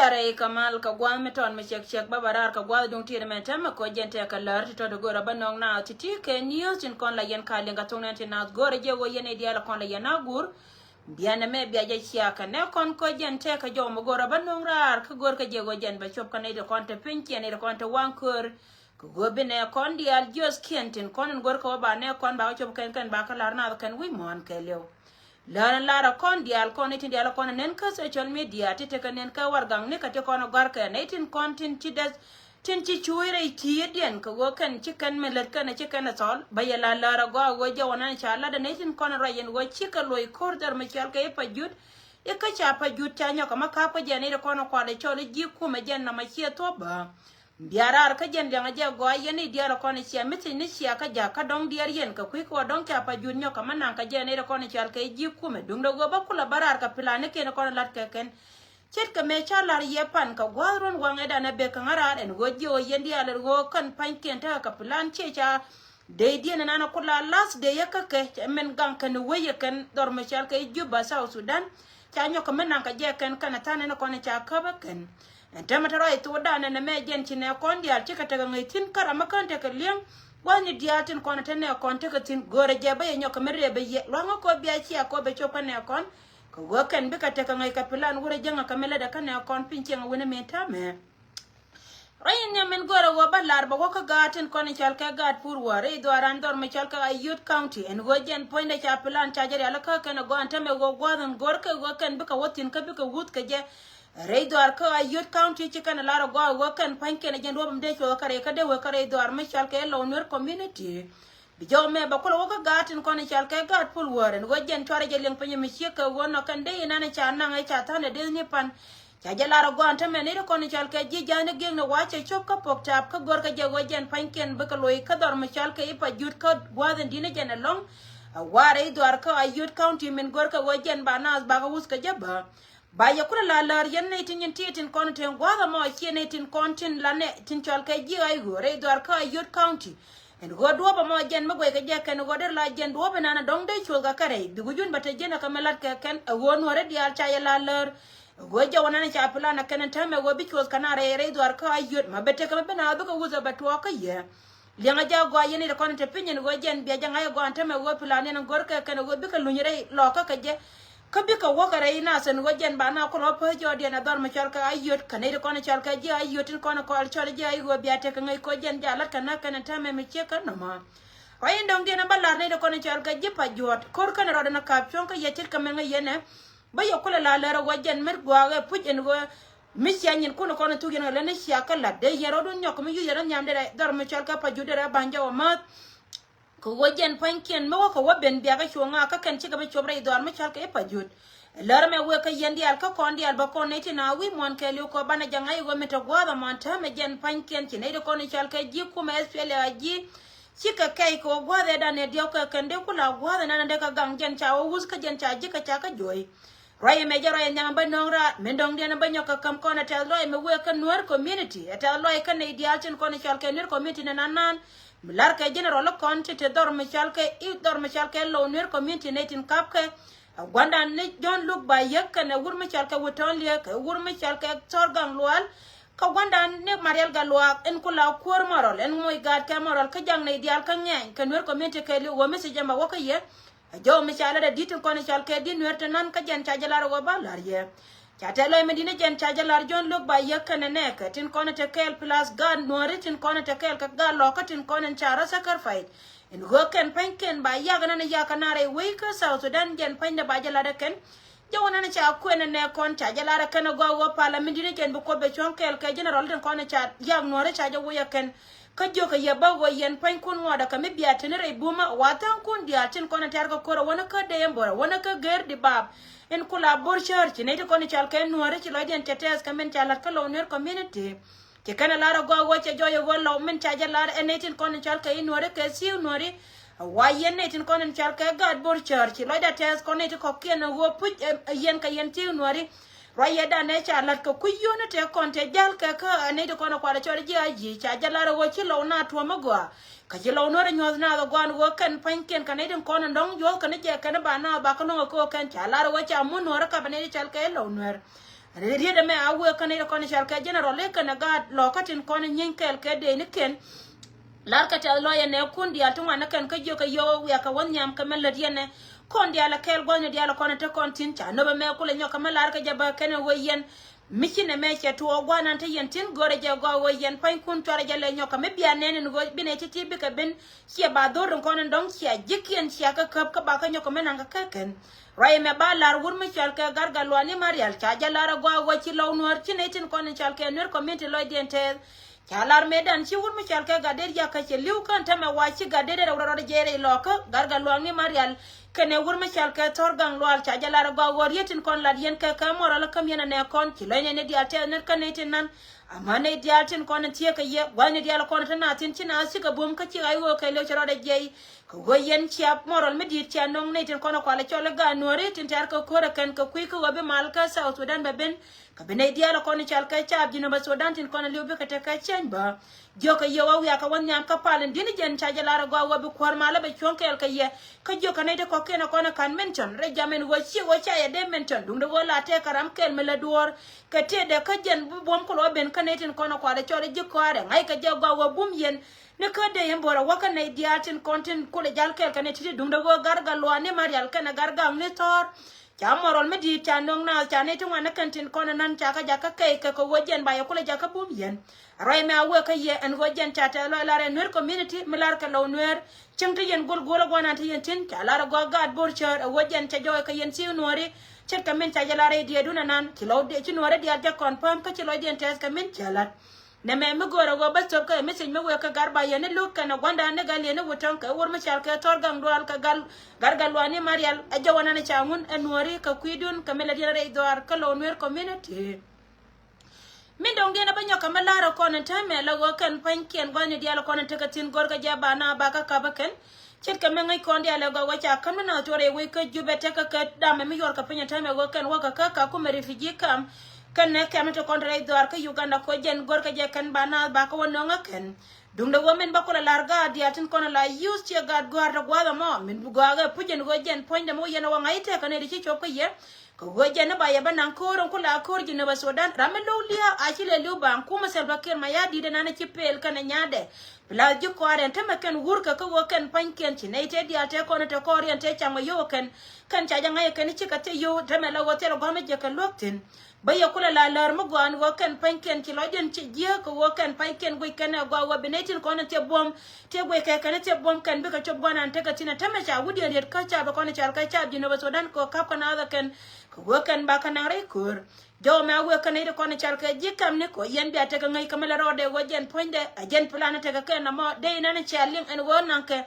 Are kamal ka gwan meton me chek babarar ka gwa dung tire metem ko jente ka lar to do gora banong na titi ke news in kon la yen ka lenga tong nan na gore je wo yen dia la kon la yen agur biana me bia je sia ka ne kon ko jente ka jo mo gora banong rar ka gor ka je wo jen ba chop ka ne de kon te pinki ne de kon te wankur ko go bine kon dia jos kentin kon gor ko ba ne kon ba chop kan ba ka lar na kan wi mon ke lew Lara con dial con itin dial con nen ka social media ti te kanen ka wargang ne ka te kon gar ka ne tin content ti des tin ti chuire ti den ka go kan chicken melet ka na chicken sol bayala lara go go je wonan chala da ne tin kon rayen go chika loy korder me chal ka e pa jut e ka cha pa jut cha nya ka ma ka pa je ne kon ko de chole ji ku me jen na ma chi to ba biarar ka jen yang ja go ye ne diar kon chi amiti ni chi ka ja ka dong diar yen ka ku ko dong cha pa jun nyo ka manan ka je ne kon chi al ka ji ku me dung do go ba kula barar ka pilane ke ne kon lat ka ken chet ka me cha lar ye pan ka gwaron wang eda na be ka ngara en go ji o yen diar go kan pan ken ta ka pilan che cha de dien na na kula las de ya ka ke men gang kan we ye kan dor me cha ka ju ba South Sudan cha nyo ka manan ka je ken kana ta ne kon cha ka ba ken Entematero itu dana na mejen chine kondial chika taga ngaitin karama kante ka liang wani diatin kona tene kon teka tin gore jeba ye nyoka mere be ye longa ko bia chi ko be chopa ne kon ko woken be ka teka ngai ka pilan wure janga kamela da kana kon pinche ngone meta me rayin ne men gore wo balar ba ko gatin kona chalka gat pur ware do arandor me chalka ayut county en gojen poinde cha pilan cha jari alaka kana go antame go gwadan gorka woken be ka wotin ka be ka wut ka je Raidwar ka ayut county chicken a lot of go work panken again robum de cho kare ka de we kare dwar me chal ke lonwer community bijo me ba ko ka gatin kon chal ke gat pul waren go jen chore je leng penye me chika wono kan de na cha na ngai cha ta ne de ni pan cha je la ro go anta me ne kon chal ke ji jane ge no wa che chop ka pok tap ka gor ka je go jen panken ba ka loy ka dor me chal ke pa jut ka waden dine jen long ware dwar ka ayut county men gor ka go jen ba nas ba ga us ka jaba ba ya kula la lar yan ne tin tin kon ten gwa ma chi ne tin kon tin la ne tin chal ka ji ai go re dwar ka yut county en go do ba ma jen ma go ka je kan go der la jen do ba na dong de chul ga kare bi gujun ba te jen ka melat ka kan won wore di al cha ya la lar go je wona ne cha pula na kan ta me go bi chul kana re dwar ka yut ma bete ka be na ba ko uza ba to ka ye lenga ja go ye ne kon te pinyen go jen bi ja ngai go anta me go pula ne ngor ka kan go bi ka lunyere lo ka je kabika wakare ina sen gojen bana ko ro po jodi na dor ma chalka ayot kanere kono chalka ji ayotin kono ko chal ji ay go biate ka ngai ko jen jala kana kana tame me cheka no ma wayin dong dina balar ne kono chalka ji pa jot kor kana ro na kaption ka yetir ka menga yene ba yokula la la ro gojen mer gwaage pujen go misyanyin kono kono tugina le ne shaka la de yero dun nyok mi yero nyamde dor ma chalka pa judere banja o ma ko wojen panken mo ko woben biya ga shonga ka kan ci gaba chobre idor ma chalka e pajut lar me we ka yendi al ka kondi al ba ko neti na wi mon ke lu ko bana janga go meta gwada mon ta me jen panken ci ne de ko ni chalka ji ku me spele aji ci ka kai ko gwada da ne dio ka kan de kula gwada na de ka gang jen cha wo us ka jen cha ji ka cha ka joy Raya me jaro nyang ba nongra me dong dia na ba nyoka kam ko na ta loy me we ka nuer community ta loy ka ne ideal tin ko ni chalka nuer community na nan Milar ka general konti te dor machal ke lo nuer community netin kapke gwanda ne don't look by yak na wur machal ka wuton le ka wur machal ka torgang loal ka gwanda ne marial galwa en kula kur marol en moy gad ka marol ka jang ne dial ka nyen ka nuer community ke li wo message ma waka ye jo machal da ditin ko ne chal ke di nuer te nan ka jan chajalar go balar ye Chatelo medina jen chajalar John look by yakane nek tin kona tekel plus god nori tin kona tekel ka ga lokatin kona chara sacrifice in goken panken by yagana na yakanare week South Sudan jen panda bajala ken jona na cha kwene ne kon chajalar kan go parliament ni jen bu ko be chonkel ka general tin kona chat yag nori chaja wo yaken ka joka yaba go yen pan kun wada ka mebia tenere buma watan kun dia tin kona targa koro wona ka de embora wona ka ger di bab en kula bor church ne to koni chal ken nuare ci lojen tetes kamen chalat ka lo ner community ke kana lara go wo che joyo go lo men chaja lar enetin koni chal ka nuare ke si nuare wayen netin koni chal ka god bor church lo da tes koni to kokien go put yen ka yen ti nuare raya da ne chalat ka kuyona te konte jal ka ka ne to kono kwala chori ji aji chaja lar go ci lo na to magwa ka ci lo nore nyod na do gon go kan panken kan edin kono ndong jo kan je kan ba na ba kono ko kan chalar wo cha mun nore ka bane chal ka lo nore riede me awe kana ko ni shalka general le kana ga lokatin ko ni nyinkel ke de ni ken larka ta loya ne kundi atuma na kan kajo ka yo ya ka wanyam ka mel diene kondi ala kel gonyo di ala kona te kontin cha no be me kula nyoka melar ka jaba kene woyen mikine me che to gwana te yentin gore je go woyen pain kun tore je le nyoka me bia nene no bine titi bi ka ben che ba dor ko non dong che jikien che ka kap ka ba ka nyoka menanga ka ken rai me ba lar wur me chal ka garga lwani marial cha ja lar go wo chi law nuar chi ne tin kon chal ka nur community lo diente chalar medan chi wur me chal ka gader ya ka che liu kan ta me wa chi gader ro ro jere lo ka garga lwani marial kene wur me chal ka torgang lwal cha ja lar go wo yetin kon la yen ka ka mora la kam yana ne kon chi lo ne di ate ne kan ne tin nan amane di atin kon tie ka ye wani di ala kon ta na tin chin asi ka bum ka chi ai wo ka le chro de jey ko woyen chiap moral me di cha nong ne tin kon ko la chole ga nore tin tar ka ko kan ka kui ko be mal ka South Sudan be ben ka be ne di ala kon chal ka cha jino ba Sudan tin kon le be ka te ka chen ba jo ka ye wa ya ka wan nyam ka palen din jen cha ja lar go wo be kwar mala be chon ka ka ye ka jo ka ne de ko ke na kon kan mention re jamen wo chi wo cha ye de mention dum de wo la te karam kel me la duor ka te de ka jen bu bom ko ben ka ne tin kon ko la chore ji ko are ngai ka jo go wo bum yen ne ka de yen bora waka ne diatin content ko le jal kel ka ne ti dum de go garga lo ne marial ka na garga ne tor cha morol me di cha nong na cha ne tuma na kantin kona nan cha ka ja ka kai ka ko wojen ba ya kula ja ka bum yen rai me awe ka ye en wojen cha ta lo la re nur community milar ka lo nur ching ti yen gol gol gona ti yen tin cha la go gad bor cha wojen cha joy ka yen si nori chet ka men cha ja la re di duna nan ti lo de ti nori di ja confirm ka ti lo di tes ka men cha la ne me me goro go ba so ka message me we ka garba ye ne lu ka na gwanda ne gal ye ne wuton ka wor ma chal ka tor gang dual ka gal gargal wani marial a jawana ne chamun enwari ka kuidun ka mela dina re doar ka lo nwer community min dong dina banyo ka melara ko na ta me la go kan panken gwani dia la ko na ta ka tin gor ka jaba na ba ka ba ken chet ka me ngai ko dia la go wa cha kan na tore we ka jube ta ka da me yor ka panya ta me go kan wa ka ku me refugee kam kan ne kam to kontre doar ka Uganda ko jen gor ka je kan bana ba ka wono ngaken dung de women ba ko la larga diatin kono la use che gad gor da gwa mo min bu ga pujen go jen point mo yena wa ngai te kan ne chi chop ye ko go jen ba ya banan ko ron ko la ko ji ne ba Sudan ramelo lia a chi le lu ban ku ma sel bakir ma ya di de na chi pel kan nyaade bla ju ko aren te ma kan wur ka ko kan panken chi ne te dia te kono te ko ren te chama yo kan cha ja ngai kan chi ka te yo te me la go te go me je kan loktin baya kula la lar mo gwan wo kan panken ti loden ti je ko wo kan panken go kan go wo benetin ko na te bom te go ka kan te bom kan be ka chob gwan ta ka tina tama cha wudi ret ka cha ba ko na cha ka cha jino ba Sudan ko kap kana da kan ko wo kan ba kana re kur jo ma wo kan ide ko na cha ka je kam ne ko yen bi ta ka ngai kamala rode wo jen poinde a jen plan ta ka kan mo de na na cha lim en wo nan ka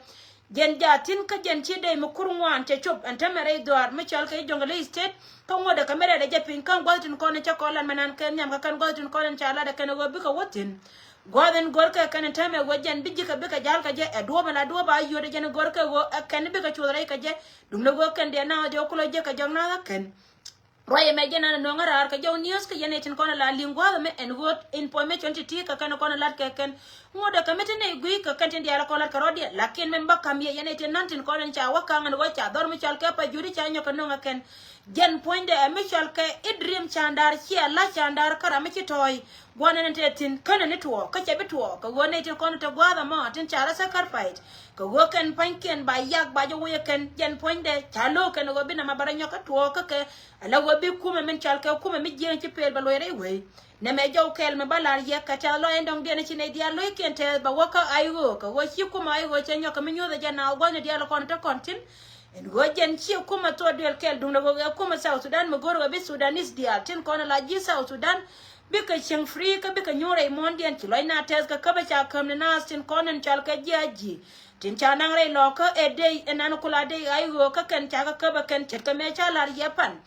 jen jatin ka jen chi de mo kurwan te chob an tamare doar me chal ka jongale state kan woda kamera da japin kan gwaltin ko ne chakolan manan kan nyam ka kan gwaltin ko ne chala da kan go bika wotin gwaden gorka kan tame wajen bijika bika jal ka je e do bana do ba yo de jen gorka go kan bika chudrai ka je dum no go kan de na de okulo je ka jongna kan roye me jena no ngara ka jaw news ka yene tin kono la lingwa me en wot information ti ka kan kono lat ka kan ngoda ka metene gui ka kan tin dia la kono ka rodi lakin men ba kam yene tin nantin kono cha waka ngan wa cha dor mi chal ka pa juri cha nyoka no ngaken jen poinde e michal ka idrim chandar chia la chandar kara mi toy gwana ne tin kana ne to ka che bitwo ka gwana tin kono to gwada ma tin chara sakar fight ka go kan panken ba yak ba jo ye kan jen poinde chalo kan go bina mabara nyoka to ka ala go bi kuma men chal ka kuma mi jen ci pel ba lo re we ne me jaw kel me balar ye ka cha lo endong de ne ci ne dia lo kente ba waka ayo ka wo ci kuma ayo che nyoka mi nyoda jana gwana dia lo kono to kontin en go jen ci kuma to del kel dum go kuma South Sudan mo goro bi Sudanese dia tin kono la ji South Sudan bika cheng free ka bika nyore mondian ci loy na tes ka ba cha kam na tin kono chal ka jaji tin cha nang re lo ka e dey enan kula dey ayo ka kan cha ka ba kan chet ka me cha lar yepan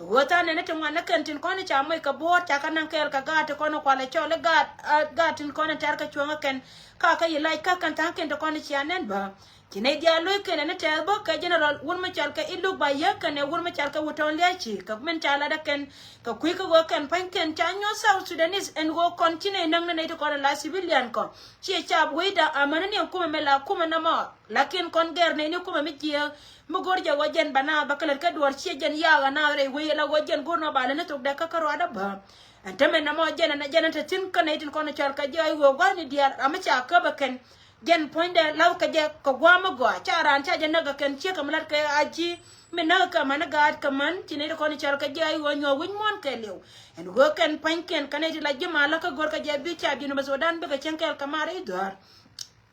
wota ne tin wana kan tin kono cha moy ka bo cha ka nan kel ka ga te kono kwale chole ga tin kono tar ka chonga kan ka yilai ka kan tan ken to kon chianen ba kine dia loy ken ne te bo ka general won ma chal ka ilu ba ya kan ne won ma chal ka wuton lechi ka men chala da ken ka kui ka go kan pan ken chanyo South Sudanese en go continue nang ne to kon la civilian ko chi cha buida amana ne kuma mela kuma na mo lakin kon ger ne ni kuma mi dia mo gor ja wajen bana bakal ka duar chi jen ya ga na re we la wajen go no bale ne to da ka karo ada ba antame na mo jena na jena ta tin kan ne tin kon chal ka ja go ga ni dia amacha ka ba ken gen point de law ka je ko gwama go cha ran cha je naga ken che kamlat ka aji me naga ka man ga ka man tine ko ni chal ka je ay wo nyo win mon ke lew en go ken pan ken kaneti la jema la ka gor ka je bi cha bi no Sudan be ka chenkel kamare idor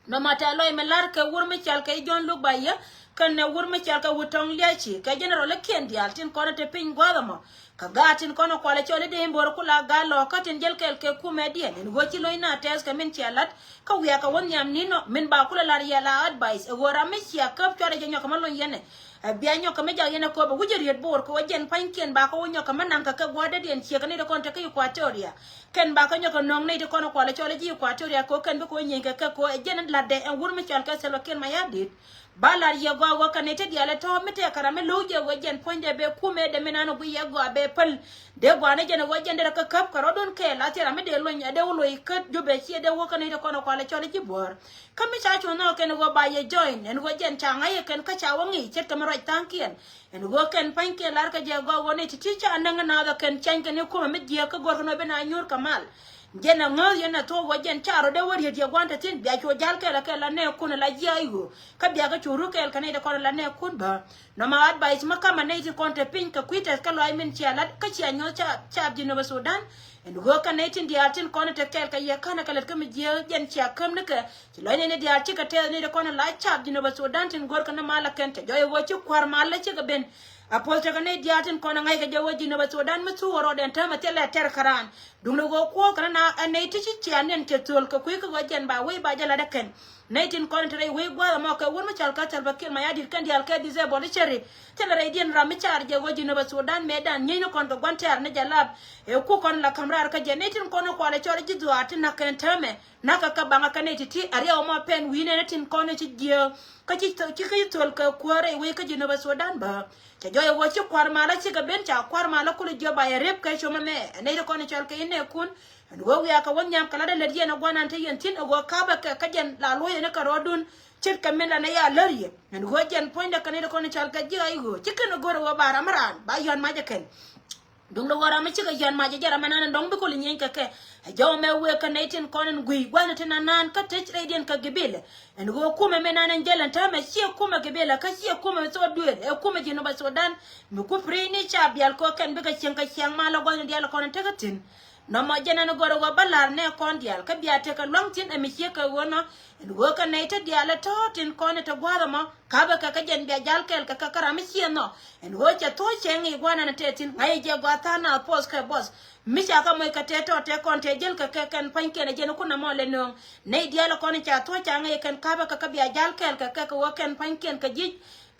no mata loy me lar ka wur me chal ka jon lu baya kan ne wur me chal ka wutong lechi ka general ken dial tin ko te pin gwadamo ka gatin kono kwale chole de mbor kula galo ka tin jel kel ke kumedien en go chi loy na tes ka min chalat ka wiya ka won yam nino min ba kula lar ya la advice e gora me chia kap chore je nyoko malon yene biya nyoko me ja yene ko ba wujeriet bor ko wajen panken ba ko nyoko manan ka gwada den chia ka ne de konta ka Equatoria ken ba ka nyoko nong ne de kono kwale chole ji Equatoria ko ken be ko nyenga ka ko jen la de en wur me chal ka selo ken ma yadit balar ye go go kanete diale to mete karame loje wajen ponde be kume de menano bu ye go be pal de gwane jene wajen de ka kap karodon ke la tira me de lonya de wolo ikat jube chi de wo kanete kono kwale chole ji bor kami cha cho no ken go ba ye join en wajen changa ye ken ka cha wangi chet kamaro tankien en go ken panke lar ka je go woni ti cha nanga na da ken chanke ne kuma me je ka go no be na nyur kamal jena ngol yena to wajen charo de wori je gwanta tin bia cho jal ke la ne kun la jaigo ka bia ga churu ke ka ne de kon la ne kun ba no ma advice makama ne ti konte pin ka kwita ka lo min chiala ka chi anyo cha bi no Sudan en go ka ne tin dia tin kon te kel ka ye kana ka le ka mi je jen cha kam ne ka ti lo ne dia ti ka te ne de kon la cha bi no Sudan tin gor ka na mala kente joy wo chi kwar mala chi ga ben apol te kane diatin kono ngai ka jawaji no Sudan mutu woro den tama tele ter karan dungo go ko kana na anei ti chi anen te tol ko ko wajen ba we ba jala daken naitin kono tre we gwa ma ko won ma chal ka chal ba ke ma yadir kan dial ka dize boli cheri tele re dien ram char jawaji no Sudan medan nyino kon to gonter ne jalab e ku kon la kamrar ka jenetin kono ko le chori jidu atin na kan tame naka ka banga kaneti ti ari o ma pen wi ne tin kono chi gio ka chi tol ka kware we ka jino Sudan ba cha joy wo chi kwar mala chi ga ben cha kwar mala kulu jo ba ya rep ka shoma me ne de kono chal ka ine kun go wi aka won nyam kala de le na gwana ta yen tin go ka ba ka jen la lo ne ka rodun chit ka men na ya lariye en go jen point ka ne de kono chal ka ji ai go chicken go ro ba ramaran ba yon ma jaken dung do wara ma chi ga yon ma jara manana dong be ko li nyen ka ke jaw me we ka netin konen gui gwana tena nan ka tech radian ka gebele en go kuma me nan jelan ta me sie kuma gebele ka sie kuma so duer e kuma jino ba Sudan mi ku preni cha bial ko ken be ka chiang mala gwana dial konen tegatin no ma jena no goro go balar ne kon dial ka biate ka longtin e mi sie ka wono en go ka neta dial to tin konen to gwara ma ka ba ka jen bia jal kel ka kara mi sie no en go cha to chengi gwana na tetin ai je gwata na post ka boss misha ka moy ka teto te kon te jel ka ken panke na jeno kuna mo le no ne diala kon cha to cha ngai ken ka ba ka bia jal kel ka wo ken panken ka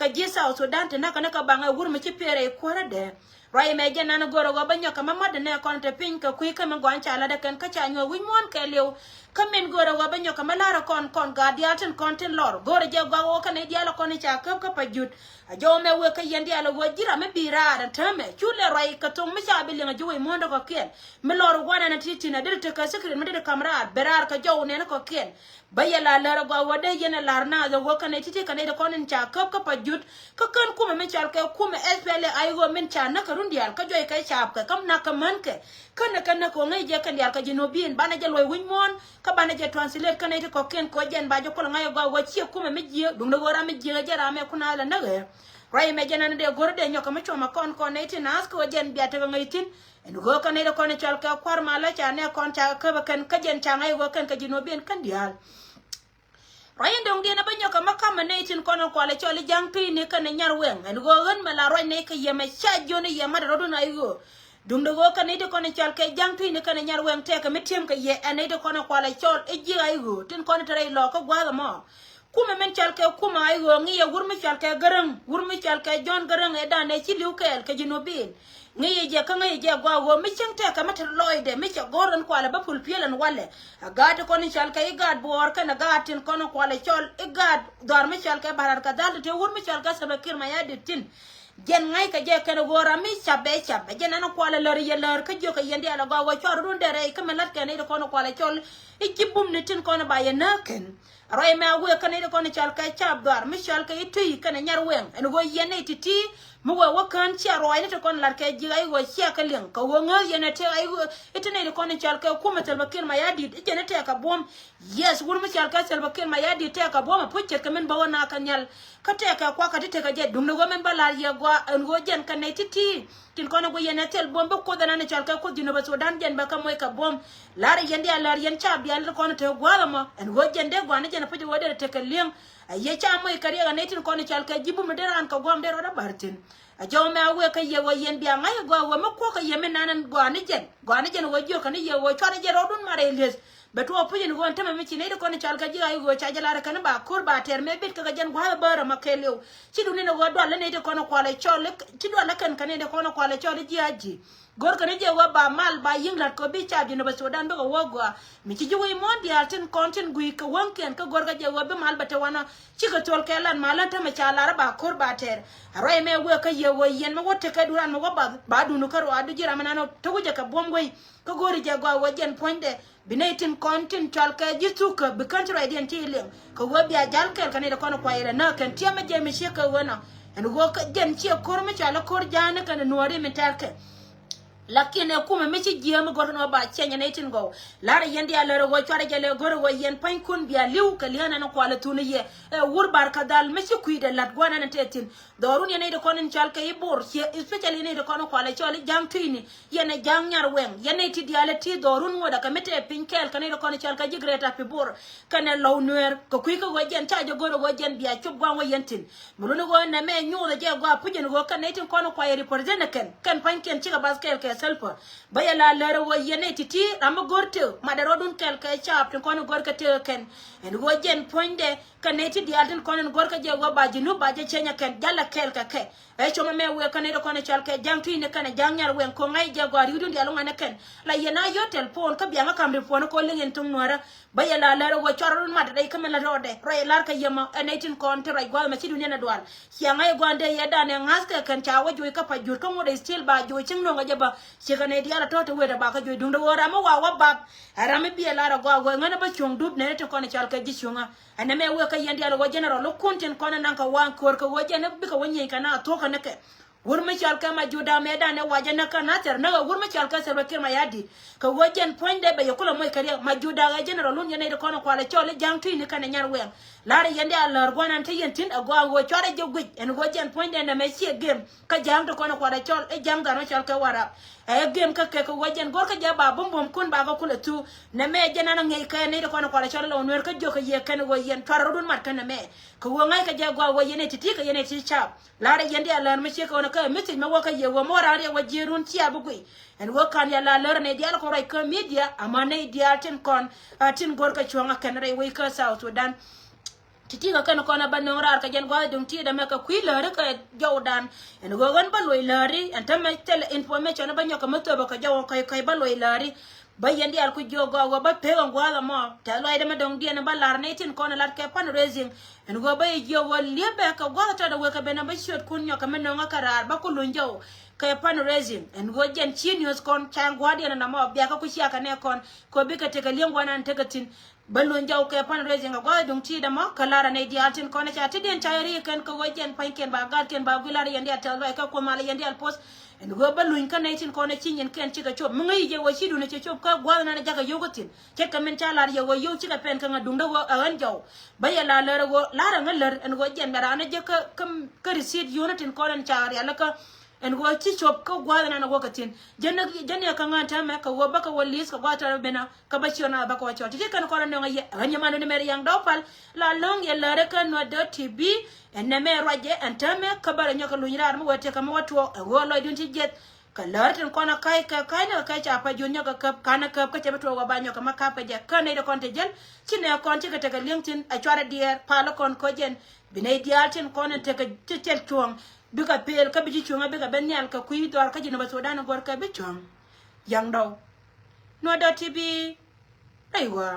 ji South Sudan te na ka banga wur mi ci pere ko rade rai me jena na goro go banyo ka mamad ne kon te pin ka kui ka man cha la de ken ka cha nyo win mon ke lew ka men goro go banyo ka malara kon ga diaten kon te lor goro je go wo ka ne diala kon cha ka pajut a jo me we ka yendi ala wo jira me bira da tame chule rai ka to mi cha bi le jo mo ndo ko ken me lor wana na titi na de ka secret me de kamra berar ka jo ne ko ken bayala la go wade yene larna da wo ka ne titi ka ne de kon cha ka pajut ka kan kuma me cha ka kuma espele ai go men cha na ka rundial ka joy ka cha ka kam na ka man ke kana ko ngai je kan dial ka jinobin bana je loy win mon ka bana je translate ka ne ko ken ko jen ba jo ko ngai go wo chi kuma me je dum do gora me je jara me kuna la na rai me jena de gorde nyoka me choma kon ne tin as ko jen biata ngai tin en go ka ne ko ne chal ka kwar mala cha ne kon cha ka ba kan ka jen cha ngai go kan ka jinobin kan dial rai ndong de na ba nyoka makama ne tin kono ko le choli jang pi ne kan nyar wen en go gan mala rai ne ka yema cha joni yema do do na yo dum do go kan ne de kono chal ka jang pi ne kan nyar wen te ka mitim ka ye ne de kono ko le chol e ji ai go tin kono tare lo ko gwa mo kuma men chalke kuma ay go ngi ya wurmi chalke garang wurmi chalke jon garang e dane ci liu kel ke jinobin ngi je ka ngi je go mi chente ka matar loide mi che goron kwala ba pul pielan wale agade ko ni chalke igad bor kana gatin kono kwala chol igad dor mi chalke barar ka dal te wurmi chalke sabakir ma yaditin jen ngai ka je kana gora mi chabe jen ana kwala lor ye lor ka jo ka yende ala go chor run dere ka melat ka ne kono kwala chol ikibum ne tin kono ba ye naken roy me awe ka ne kono chal ka chab dar mi chal ka itu kana nyar wen en go yene titi mu wa kan chi roy ne kono lar ka ji ai go chi ka len ka wo ngal yene te ai itene kono chal ka kuma tel bakir ma yadi jene te ka bom yes wur mi chal ka tel bakir ma yadi te ka bom puchet ka men ba wona ka nyal ka te ka kwa ka te ka je dum no go men balar ye go en go jen ka ne titi tin kono go yene tel bom ba ko dana ne chal ka ko dino ba so dan jen ba ka moy ka bom lar yende lar yen chab yal kono te go mo en go jende go ne jene puchet wode te ka len ye cha moy ka riga ne tin kono chal ka jibu me deran ka gom dero da bartin a jaw me awe ka ye wo yen bia ngai go wo mo ko ka ye me nanan go ne jen wo jo ka ne ye wo chore je rodun mare les beto opuje ngo ntama mi chine ko ne chal ka ji ay go cha jala ka ne ba kur ba ter me bit ka jen go ha bara makelo ci du ne go do le ne de kono kwale chole ci do la kan ne de kono kwale chole ji aji gor ka ne je wa ba mal ba yinglat ko bi cha ji no ba Sudan do go go mi ci ji wo mondial tin content gui ka wanken ka gor ka je wa be mal ba te wana ci ka tol ke lan mala ta me cha la ba kur ba ter roy me wo ka ye wo yen ma wote ka duran mo ba du no karo adu jira manano to go je ka bomgoy ka gori je go wa jen poinde binaitin content chalka jituka bikantra idea tiling ka wabi ajalka kan da kono kwaira na kan tiama je mi sheka wana en go ka jen chi korma chala kor jana kan nuare mitarka lakini kuma mechi jiama gorno ba chenya naitin go lara yendi ala go chara jale goro go yen pan kun biya liu ka liana na kwala tunu ye wur barka dal mechi kuide lat gwana na tetin dorun ye ne de konin chalka ibor especially ne de kono kwala chali jam tuini ye ne jam nyar wen ye ne ti diala ti dorun ngoda ka mete pinkel kan de kono chalka jigreta pibor kan law nuer ko kuiko go jen chajo goro go jen biya chub gwan go yentin mulunu go na me nyu de je go pujen go kan naitin kono kwa represent kan panken chiga baskel ke selpa baya la lere wo yene titi am gorte madaro dun kel ke chap tin kono gorka te ken en go jen ponde kaneti di altin kono gorka je go baji nu baje chenya ken jalla kel ka ke e choma me we kaneta kono chal ke jang tuine kana jang nyar wen ko ngai je go ri dun di alunga ne ken la yena yo telefon ka bianga kamri pon ko lengen tung nora baya la lere wo chorun mad dai kamela rode roy lar ka yema enetin kon te ray go ma ci dunya na dwal sia ngai go ande ya dane ngaska kan chawo jo ka pa jur ko mo de still ba jo ching no ngaje ba chegane diala toto weda ba ka joy dunda wora ma wa bab arame bi lara go ngana ba chung dub ne te kono chal ka ji chunga aname we ka yendi ala wo general lo konten kono nan ka wan kor ka wo jene bi ka wonye kana to ka neke wurma chal ka ma juda me da ne waje na kana ter na wurma chal ka serba kirma yadi ka wo jen point de be yakula moy kariya ma juda ga general lun yene de kono kwala chole jang tu ni kana nyar wen lara yendi ala gwanan te yentin agwa wo chore je gwi en go jen point de na me chi game ka jang to kono kwala chol e jang ga no chal ka wara e game ka ke ko wajen gor ka jaba bum kun ba ga kula tu na me jena na ngai ka ne de kono kwala chol lo nwer ka joka ye kan wo yen twaro dun mat kana me ko wo ngai ka jagwa wo yene titi ka yene ti chap lara yendi ala me chi ko na ka message ma wo ka ye wo mora re wo jirun ti abugui en wo kan ya la lor ne dial ko ray ka media amane dial tin kon tin gor ka chonga kan ray we ka South Sudan titi ka kan kona ban nora ka jen gwa dum ti da me ka kwilare ka jawdan en go gon baloi lari en tamme tel information ban yo ka moto ba ka jaw kai baloi lari bayandi al ku jogo go ba pe go ala mo ta lo ide me dong di na balar ne tin kona lat ke pan raising en go bay jogo liebe ka go ta da we ka bena ba shot kun yo ka me no karar ba ku lunjo ka pan raising en go jen chi news kon chang guardian na mo bia ka ku sia ka ne kon ko bi ka te ka lengwa nan te ka tin balon jaw ke pan raising go dum ti da mo kalara ne di altin kona cha ti den chayri kan ko wajen panken ba garten ba gulare yandi atal ka ko mala yandi al post en go balun kan ne tin kona chinyen ken ci ga chop mu ngi je wo shidu ne ci chop ka gwa na jaga yogotin ke ka men cha lar ye wo yo ci ga pen kan dum da wo an jaw baya la lar go lara ngalar en go jen dara na je ka kam ka receipt yonatin kona cha ya la ka en go ci chop ko gwa na go katin janna kan ngata me ka wo baka wolis ka gwata bena ka ba ciona baka wa choti kan ko na ngaye ganya manu ne mer yang dopal la long ya la reka no do tv en ne mer waje en tame ka bara nyoka lunyira mo wote ka mo watwo go lo dun ti jet ka lartin kona kai na kai cha pa junya ka kap kana kap ka chebe to wa banyo ka makap ka ja kana ida kon te jel chine kon ti ka te ka lintin a chwara dier palo kon ko jen binay diatin kon te ka tel chuang bika pel ka biji chuang bika benyal ka kui dor ka jino ba sudan gor ka bi chuang yang daw no da tibi aiwa